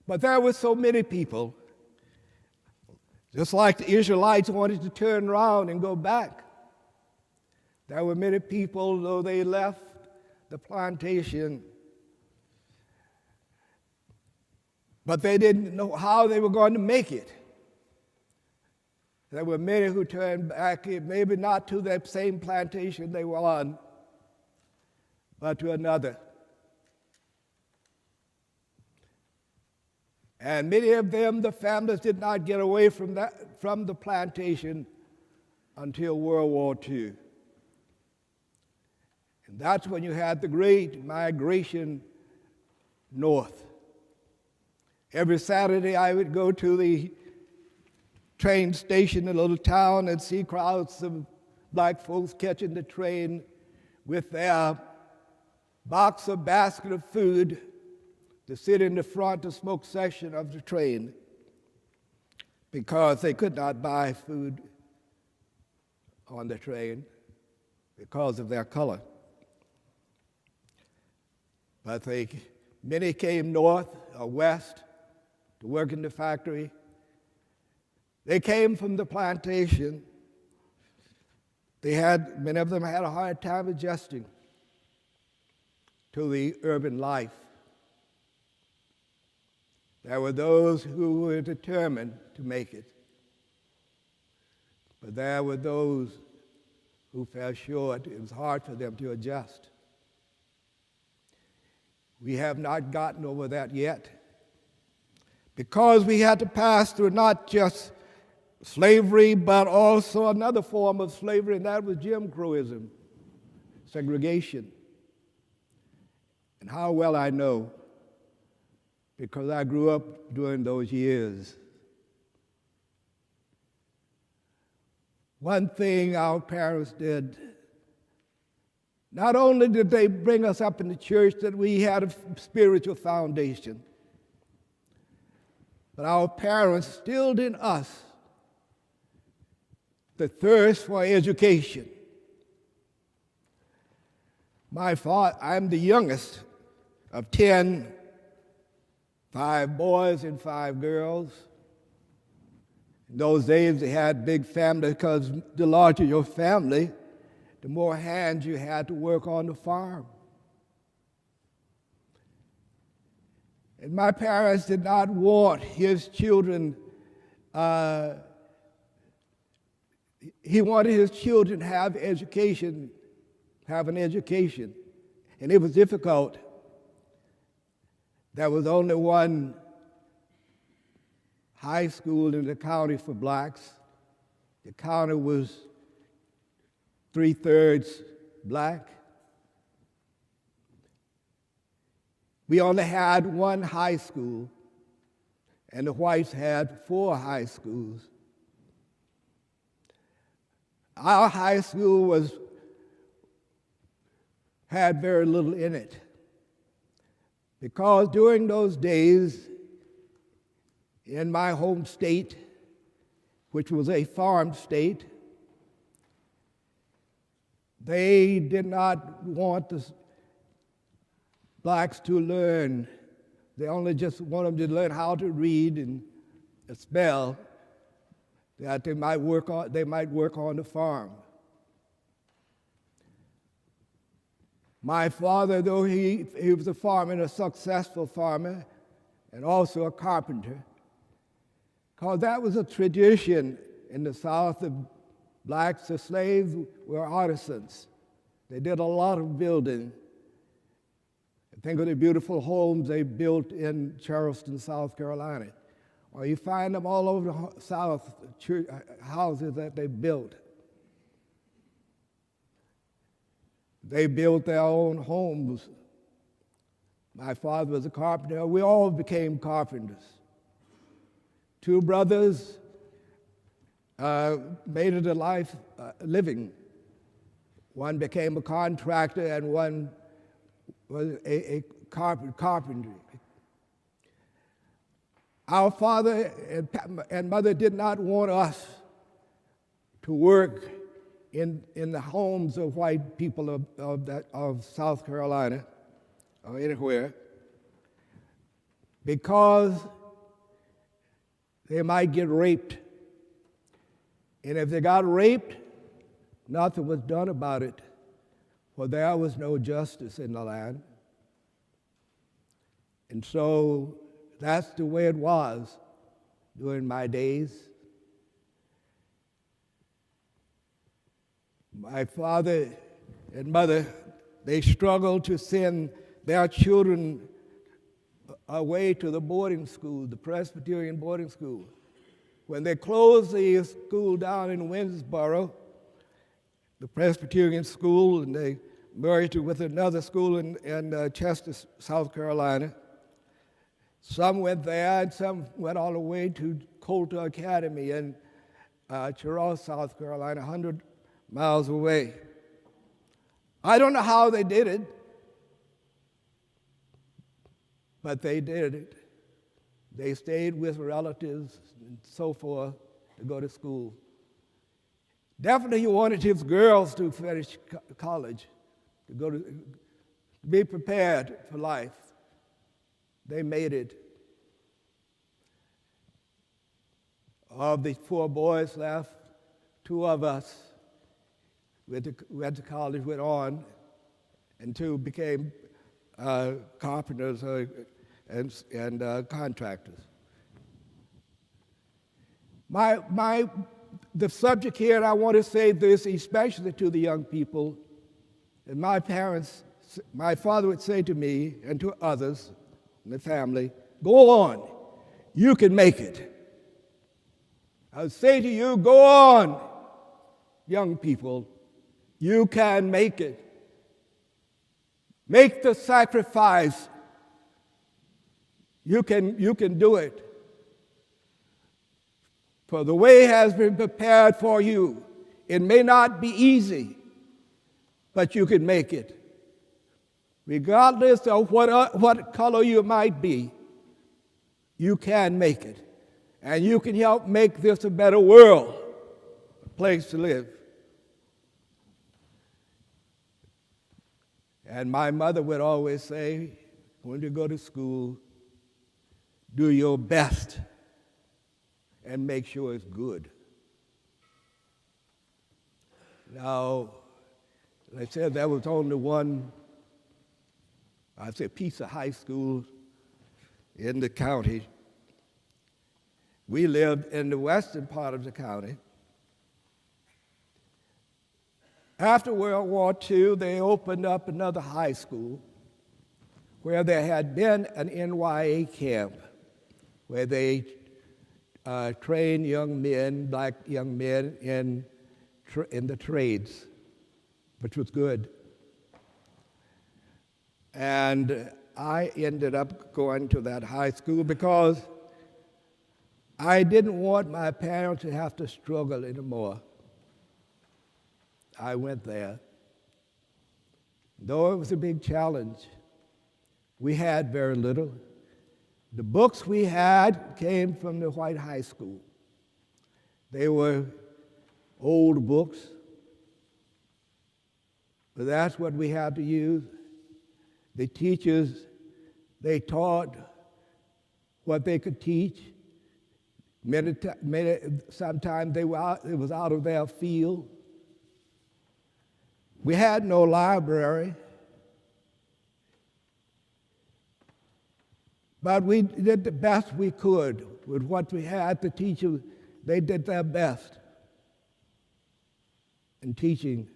But there were so many people, just like the Israelites wanted to turn around and go back. There were many people, though they left the plantation, but they didn't know how they were going to make it. There were many who turned back, maybe not to that same plantation they were on, but to another. And many of them, the families did not get away from the plantation until World War II. And that's when you had the great migration north. Every Saturday I would go to the train station in a little town and see crowds of black folks catching the train with their box or basket of food to sit in the front or smoke section of the train because they could not buy food on the train because of their color. But many came north or west to work in the factory. They came from the plantation. Many of them had a hard time adjusting to the urban life. There were those who were determined to make it, but there were those who fell short. It was hard for them to adjust. We have not gotten over that yet, because we had to pass through not just slavery, but also another form of slavery, and that was Jim Crowism, segregation. And how well I know, because I grew up during those years. One thing our parents did, not only did they bring us up in the church that we had a spiritual foundation, but our parents instilled in us the thirst for education. I'm the youngest of 10, 5 boys and 5 girls. In those days, they had big families because the larger your family, the more hands you had to work on the farm. And my parents did not want his children, he wanted his children to have an education, and it was difficult. There was only one high school in the county for blacks. The county was 3/3 black. We only had one high school, and the whites had 4 high schools. Our high school had very little in it, because during those days, in my home state, which was a farm state, they did not want the blacks to learn. They only just wanted them to learn how to read and spell, that they might work on the farm. My father, though he was a farmer, and a successful farmer, and also a carpenter, because that was a tradition in the South of blacks. The slaves were artisans. They did a lot of building. Think of the beautiful homes they built in Charleston, South Carolina. Or you find them all over the South, houses that they built. They built their own homes. My father was a carpenter. We all became carpenters. 2 brothers made it a living. One became a contractor, and one was a carpenter. Our father and mother did not want us to work in the homes of white people of South Carolina or anywhere. because they might get raped. And if they got raped, nothing was done about it, for there was no justice in the land. And so that's the way it was during my days. My father and mother, they struggled to send their children away to the boarding school, the Presbyterian boarding school. When they closed the school down in Winnsboro, the Presbyterian school, and they merged it with another school in Chester, South Carolina, some went there and some went all the way to Coulter Academy in Charles, South Carolina, 100 miles away. I don't know how they did it, but they did it. They stayed with relatives and so forth to go to school. Definitely he wanted his girls to finish college, to be prepared for life. They made it. Of the 4 boys left, 2 of us went to college, went on, and 2 became carpenters and contractors. The subject here, and I want to say this especially to the young people, and my father would say to me and to others in the family, go on, you can make it. I would say to you, go on, young people, you can make it. Make the sacrifice. You can do it. For the way has been prepared for you. It may not be easy, but you can make it. Regardless of what color you might be, you can make it. And you can help make this a better world, a place to live. And my mother would always say, when you go to school, do your best and make sure it's good. Now, like I said, there was only one, piece of high school in the county. We lived in the western part of the county. After World War II, they opened up another high school where there had been an NYA camp where they trained young men, black young men, in the trades, which was good. And I ended up going to that high school because I didn't want my parents to have to struggle anymore. I went there. Though it was a big challenge, we had very little. The books we had came from the white high school. They were old books, but that's what we had to use. The teachers, they taught what they could teach. Sometimes it was out of their field. We had no library, but we did the best we could with what we had. The teachers, they did their best in teaching